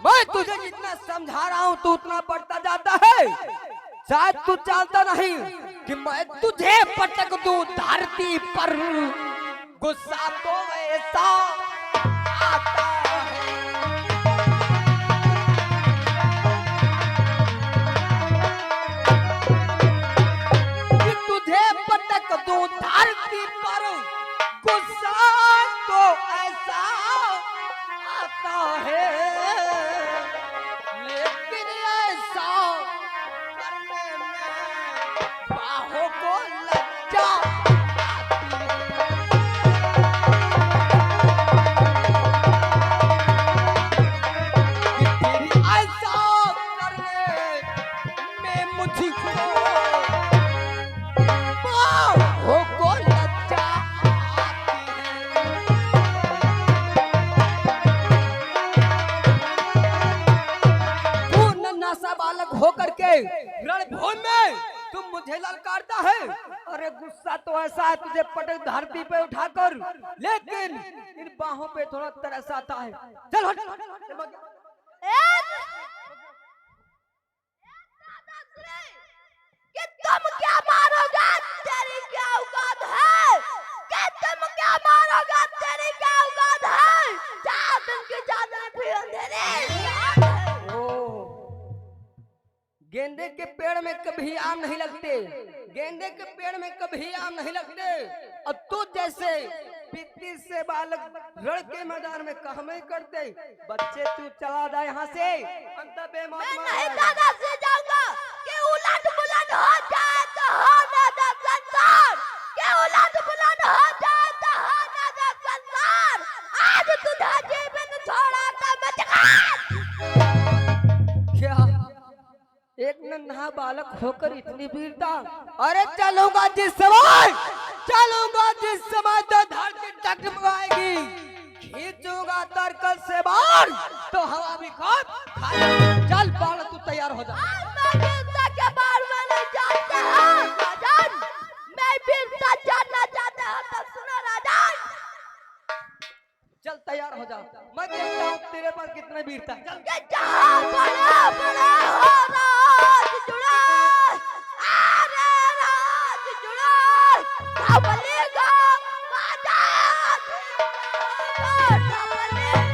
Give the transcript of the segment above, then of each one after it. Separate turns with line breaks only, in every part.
मैं तुझे जितना समझा रहा हूँ तू उतना पढ़ता जाता है। शायद तू जानता नहीं कि मैं तुझे पटक दूं धरती पर, गुस्सा तो ऐसा आता है कि तुझे पटक दूं धरती पर, गुस्सा तो ऐसा आता है। लेकिन ऐसा करने में बाहों को लज्जा आती है कि तेरी ऐसा करने में मुझको बाहों को लज्जा आती है। तू नन्हा सा बालक होकर के रणभूमि में तुम मुझे ललकारता है। अरे गुस्सा तो ऐसा है तुझे पटक धरती पे उठाकर, लेकिन इन बाहों पे थोड़ा तरस आता है। चल हट,
कि तुम क्या मारोगे? तेरी क्या औकात है? कि तुम क्या मारोगे? तेरी क्या औकात है? चार दिन की चादर भी अंधेरे।
ओ, गेंदे के पेड़ में कभी आम नहीं लगते, गेंदे के पेड़ में कभी आम नहीं लगते। और तू जैसे पित्ती से बालक रण के मैदान में काम नहीं करते। बच्चे तू चला जा यहाँ से, अंत बेमौत
मैं
मार
नहीं
जाएगा।
दादा से जाऊंगा कि उलट पुलट हो जाए तो होने दे संसार, कि उलट पुलट हो जाए तो होने दे संसार। आज तुझे जीवन छोड़ा तो मैं
क्या एक नन्हा बालक होकर इतनी वीरता? अरे चलूंगा जिस समय, चलूंगा जिस समय तो धरती टकटकाएगी, खींचूंगा तरकल से बाहर तो हवा भी खाएगी। चल बालक तू तैयार हो जा।
मैं वीरता के बारे में नहीं जानते हो राजन। मैं वीरता जानना चाहते हो तो सुनो राजन।
चल तैयार हो जा, मैं देखता हूँ तेरे पास कितने वीरता है। चल
कि जहाँ बड़ा बड़ा हो राज जुड़ा, अरे राज जुड़ा, क्या बनेगा आजाद क्या बनेगा।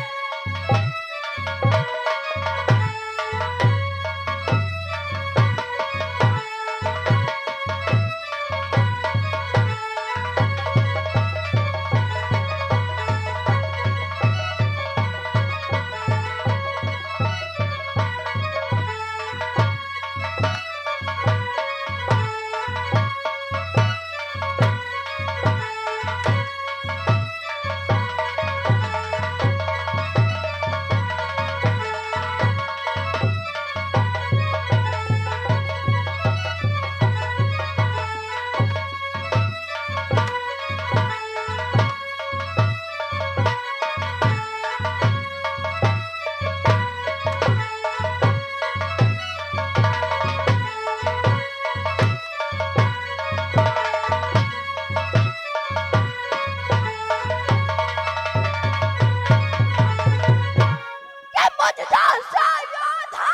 कि मुझ जैसा योद्धा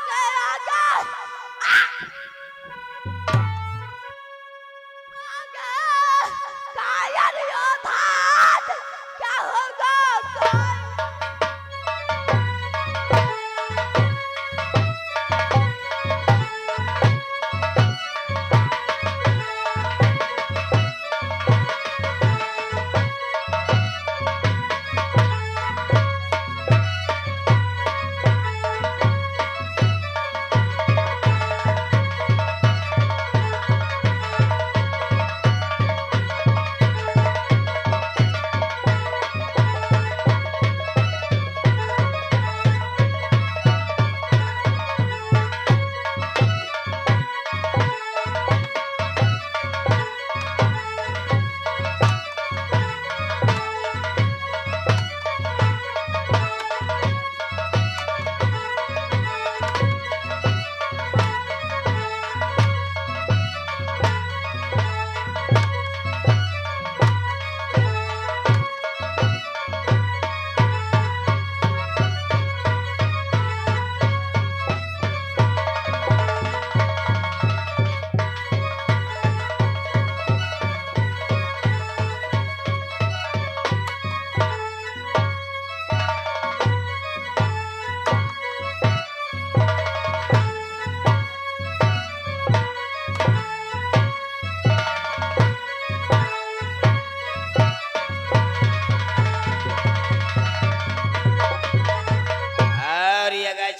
के आगे कायर योद्धा क्या होगा।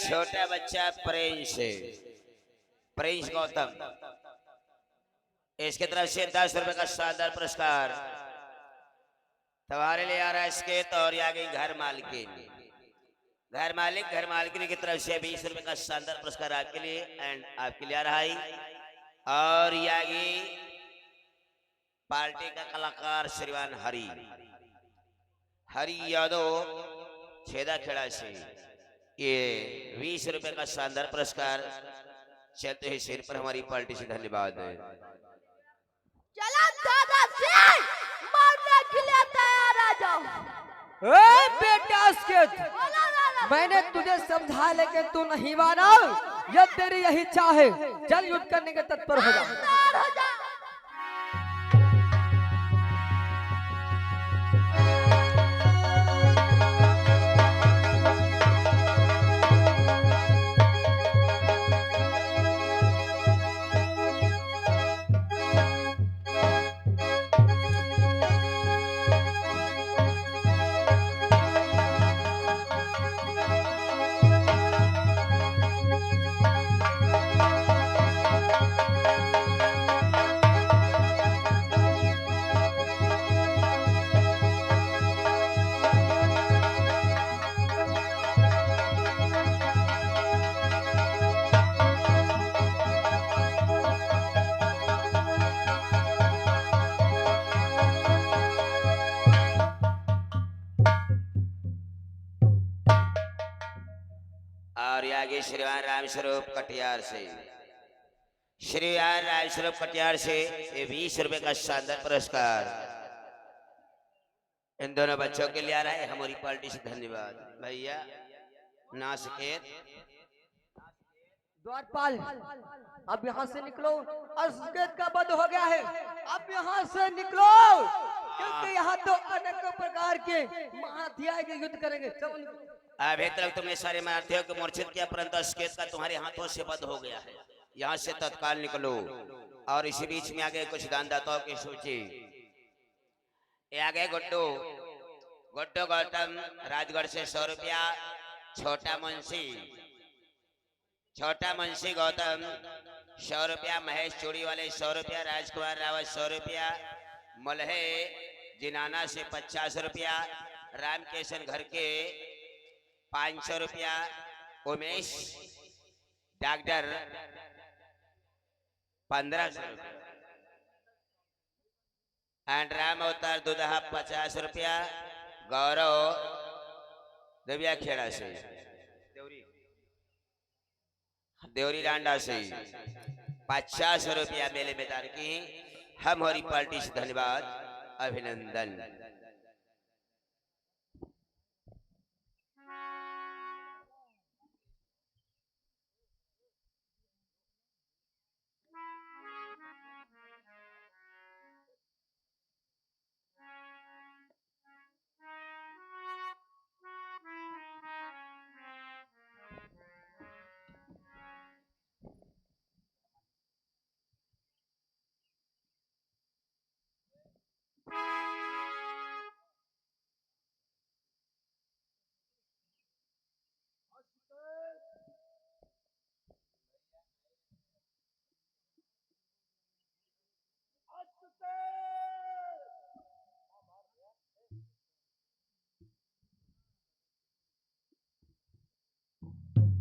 छोटा बच्चा प्रिंस गौतम, इसकी तरफ से 10 रुपए का शानदार पुरस्कार तुम्हारे लिए आ रहा है। इसके और ये आ गई घर मालिक की तरफ से 20 रुपए का शानदार पुरस्कार आपके लिए एंड आपके लिए आ रहा है। और ये आ गई पार्टी का कलाकार श्रीमान हरी यादव छेदा खेड़ा से ये 20 रुपए का शानदार पुरस्कार चलते हैं सिर पर हमारी पार्टी से। धन्यवाद।
चला दादा से मारने के लिए तैयार आ जाओ।
ए बेटा अस्कित,
बोला दादा।
मैंने तुझे समझा लेकिन तू नहीं माना। यह तेरी यही चाहे, चल युद्ध करने के तत्पर हो जा।
तैयार हो जा।
और ये आगे श्रीमान रामस्वरूप कटियार से ये 20 रुपए का शानदार पुरस्कार इन दोनों बच्चों के लिए आ रहा है हमारी पार्टी से। धन्यवाद भैया। नासकेत
द्वारपाल, अब यहाँ से निकलो। अस्कित का वध हो गया है, अब यहाँ से निकलो, क्योंकि यहाँ तो अनेक प्रकार के महारथी आएंगे, युद्ध करेंगे। चलो निकलो।
अभी तक तुमने सारे महारथियों को मूर्छित किया, परंतु अस्केत का तुम्हारे हाथों से वध हो गया है। यहाँ से तत्काल निकलो। और इसी बीच में आगे कुछ दानदाताओं की सूची। ये आगे गुड्डू गौतम राजगढ़ से 100 रुपया, छोटा मुंशी गौतम 100 रुपया, महेश चूड़ी वाले 100 रुपया, राजकुमार रावत 100 रुपया, मलहे जिनाना से 50 रुपया, रामकेशन घर के 500 रुपया, उमेश डॉक्टर 1500 रुपया, एंड राम अवतार दुदहा 50 रुपया, गौरव देविया खेड़ा से, देवरी डांडा से 50 रुपया मेले में दान की हमारी पार्टी से। धन्यवाद, अभिनंदन।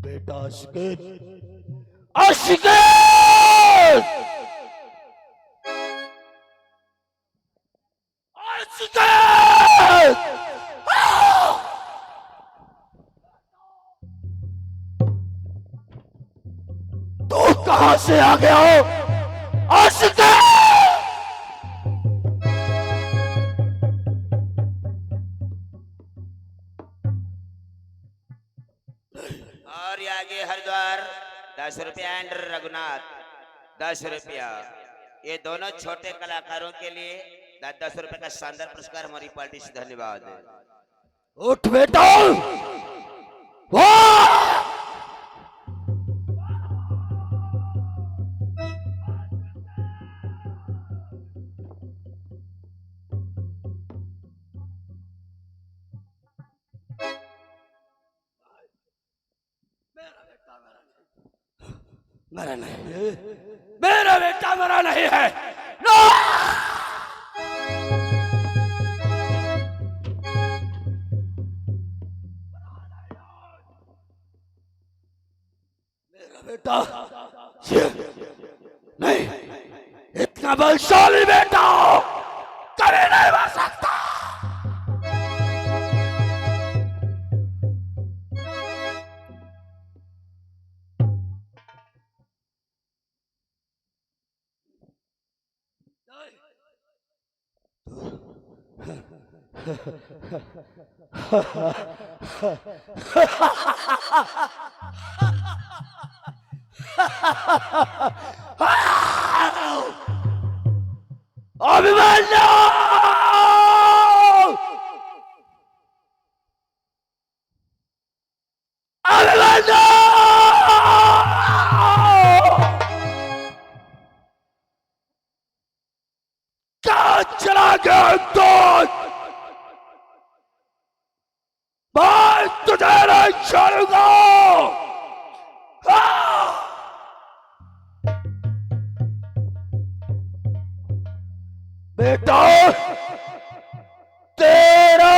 बेटा अस्कित, तू कहां से आ गया हो अस्कित?
और ये आगे हरिद्वार 10 रुपया एंड रघुनाथ 10 रुपया, ये दोनों छोटे कलाकारों के लिए 10 रुपए का शानदार पुरस्कार हमारी पार्टी से। धन्यवाद।
उठ बेटा, वाह! मरा नहीं, मेरा बेटा मरा नहीं है। नो! मेरा बेटा नहीं, इतना बलशाली बेटा कभी नहीं बन सकता। अभिमन्यु! अभिमन्यु! कहाँ चला गया तो? मैं तुझे नहीं छोड़ूंगा। बेटा तेरा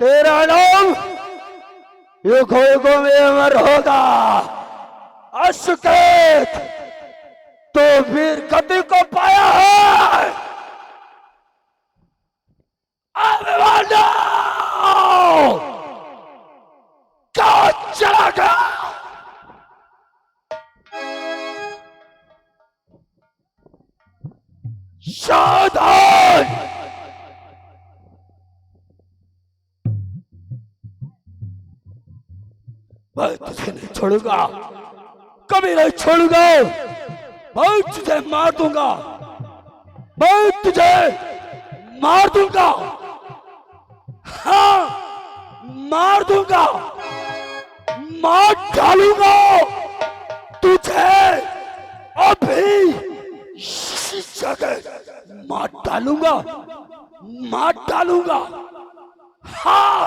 तेरा नाम युगों युगों में अमर होगा। अश्वकेत तो वीर गति को पाया है। अभिमन्यु कहाँ चला गया? सावधान! मैं तुझे नहीं छोड़ूंगा, कभी नहीं छोड़ूंगा। मैं तुझे मार दूंगा, मैं तुझे मार दूंगा। हाँ, मार दूंगा, मार डालूंगा तुझे। अभी इस जगह मार डालूंगा, मार डालूंगा। हाँ,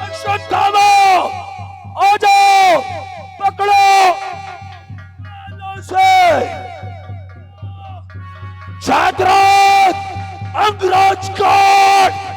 अश्वत्थामा आ जाओ, पकड़ो से छात्रात अंगराज कोट।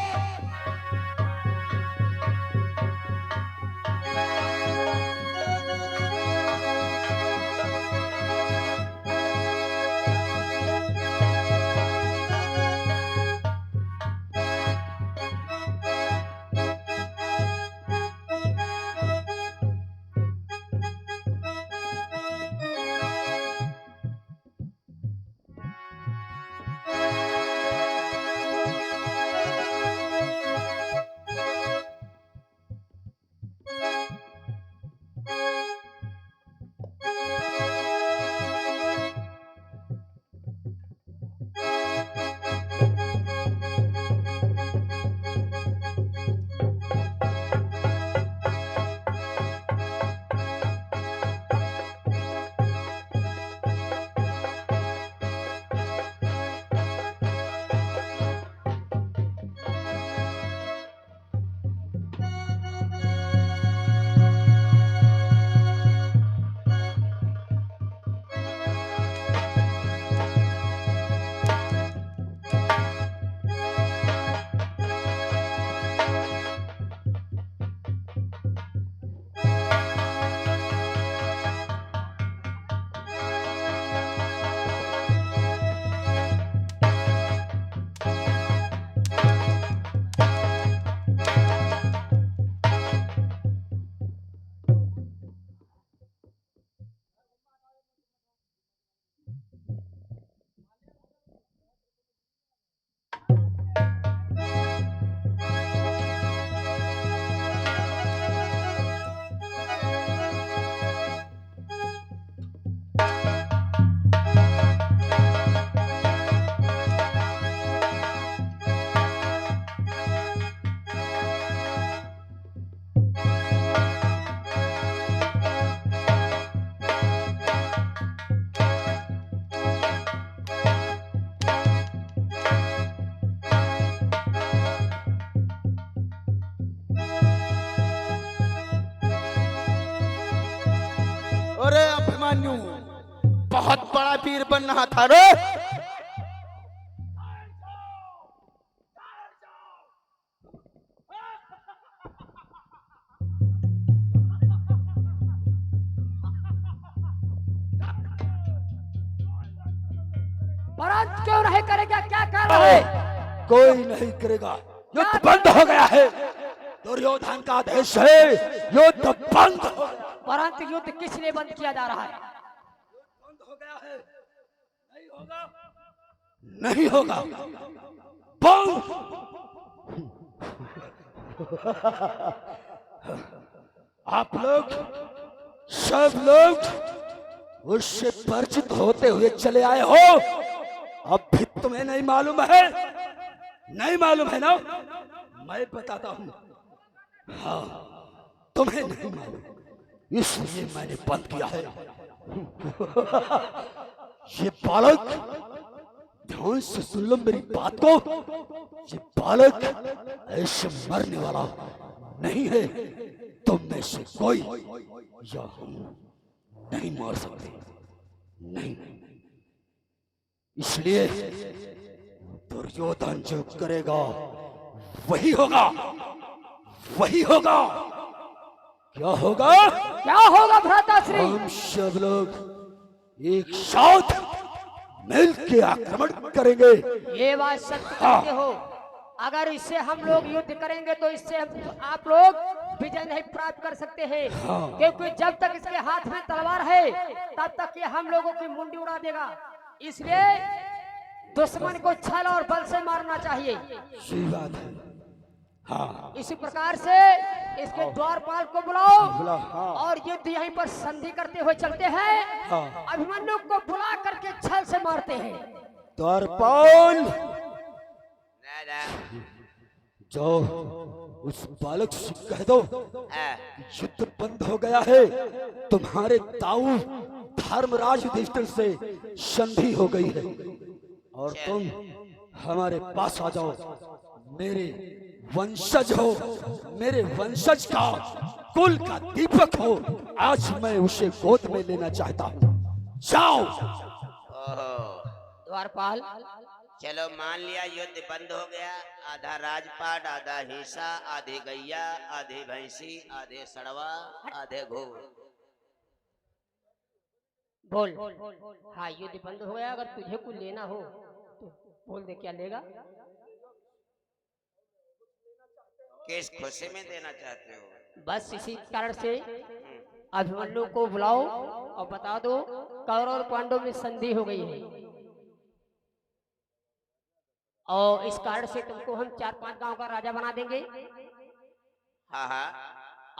अरे अभिमन्यु बहुत बड़ा वीर बन रहा था रे।
परंतु क्यों नहीं करेगा, क्या कारण है?
कोई नहीं करेगा, युद्ध बंद हो गया है। दुर्योधन का आदेश है, युद्ध बंद हो गया।
परंतु युद्ध किस लिए बंद किया जा रहा है?
बंद हो गया है, नहीं होगा, नहीं होगा बंद। आप लोग सब लोग उससे परिचित होते हुए चले आए हो, अब भी तुम्हें नहीं मालूम है, नहीं मालूम है ना? मैं बताता हूं। हाँ, तुम्हें नहीं मालूम, इसलिए मैंने बंद किया है। ये बालक, ध्यान से सुन लो मेरी बात को, ये बालक ऐसे मरने वाला नहीं है। तुम में से कोई या हम नहीं मार सकते, नहीं। इसलिए दुर्योधन जो करेगा वही होगा, वही होगा। क्या होगा?
क्या होगा भ्राताश्री?
हम सब लोग एक साथ मिलके आक्रमण करेंगे।
ये बात सत्य कहते हो। अगर इससे हम लोग युद्ध करेंगे तो इससे आप लोग विजय नहीं प्राप्त कर सकते हैं, क्योंकि जब तक इसके हाथ में तलवार है तब तक ये हम लोगों की मुंडी उड़ा देगा। इसलिए दुश्मन को छल और बल से मारना चाहिए।
सही बात है। हाँ,
इसी प्रकार से इसके द्वारपाल को बुलाओ
हाँ।
और युद्ध यहीं पर संधि करते हुए चलते हैं।
हाँ।
अभिमन्यु को बुला करके छल से मारते हैं।
द्वारपाल
दादा
जाओ, उस बालक से कह दो
हाँ,
युद्ध बंद हो गया है, तुम्हारे ताऊ धर्मराज युधिष्ठिर से संधि हो गई है और तुम हमारे पास आ जाओ। मेरे वंशज हो, मेरे वंशज का कुल का दीपक हो, आज मैं उसे गोद में लेना चाहता हूँ। जाओ।
ओहो,
द्वारपाल,
चलो मान लिया युद्ध बंद हो गया। आधा राजपाट, आधा हिस्सा, आधे गैया, आधे भैंसी, आधे सड़वा, आधे घोड़।
बोल। हाँ, युद्ध बंद हो गया। अगर तुझे कुछ लेना हो तो बोल दे, क्या लेगा?
किस खुशी में देना चाहते हो?
बस इसी कारण से अभिमन्यु को बुलाओ और बता दो कौरव और पांडव में संधि हो गई है, और इस कारण से तुमको हम 4-5 गांव का राजा बना देंगे
हाँ हाँ,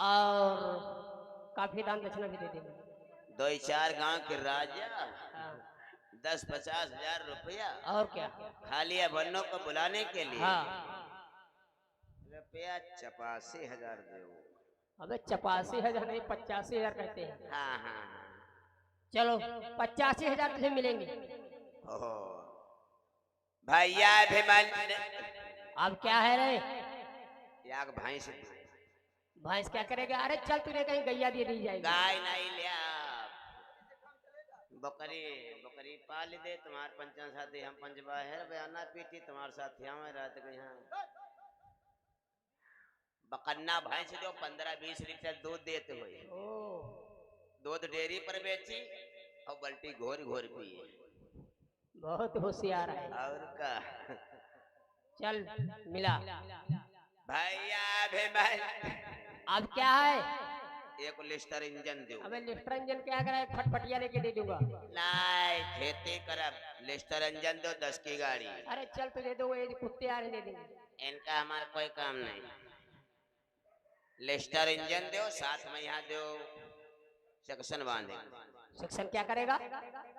और काफी दान दक्षिणा भी दे देंगे।
2-4 गांव के राजा,
हाँ,
10-50 हजार रुपया,
और क्या?
खाली अभिमन्यु को बुलाने के लिए
हाँ,
रुपया 85,000 दो।
अबे 85,000 नहीं, 85,000 कहते हैं।
हाँ हाँ
चलो 85,000 तुझे मिलेंगे।
ओहो, भैया अभिमन्यु
अब क्या है रे?
याक भैंस,
भैंस क्या करेगा? अरे चल, तुझे कहीं गैया दे दी जाएगी।
गाय नहीं लिया, बकरी बकरी पाल दे। तुम्हारे पंचन साथी हम पंचबा है, बयाना पीटी तुम्हारे साथी हम रात को यहाँ बकन्ना भैंस जो 15-20 लीटर दूध देते हुए दूध डेयरी पर बेची और बल्टी घोर घोर पिए।
बहुत होशियार है।
और का
चल मिला।
भैया अभिमन्यु
अब क्या है?
एक लिस्टर इंजन दो।
अबे लिफ्टर इंजन क्या करे? फटफटिया लेके दे दूंगा।
नहीं, खेती करब, लिस्टर इंजन दो 10 की गाड़ी।
अरे चल, तुझे दो, ये कुत्ते आ रहे दे देंगे।
इनका हमारा कोई काम नहीं। लिस्टर इंजन दो, साथ में यहाँ दो सेक्शन बांधे।
सेक्शन क्या करेगा?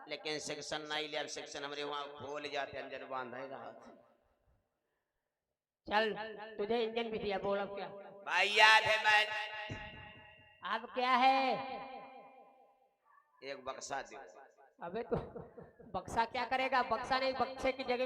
लेकिन सेक्शन नहीं लिया, अब हमारे वहाँ खोल जाते, इंजन बांधेगा।
चल, तुझे इंजन भी दिया, बोल अब क्या?
भैया अभिमन्यु
अब क्या है?
एक बक्सा दो।
अबे तो बक्सा क्या करेगा? बक्सा नहीं, बक्से की जगह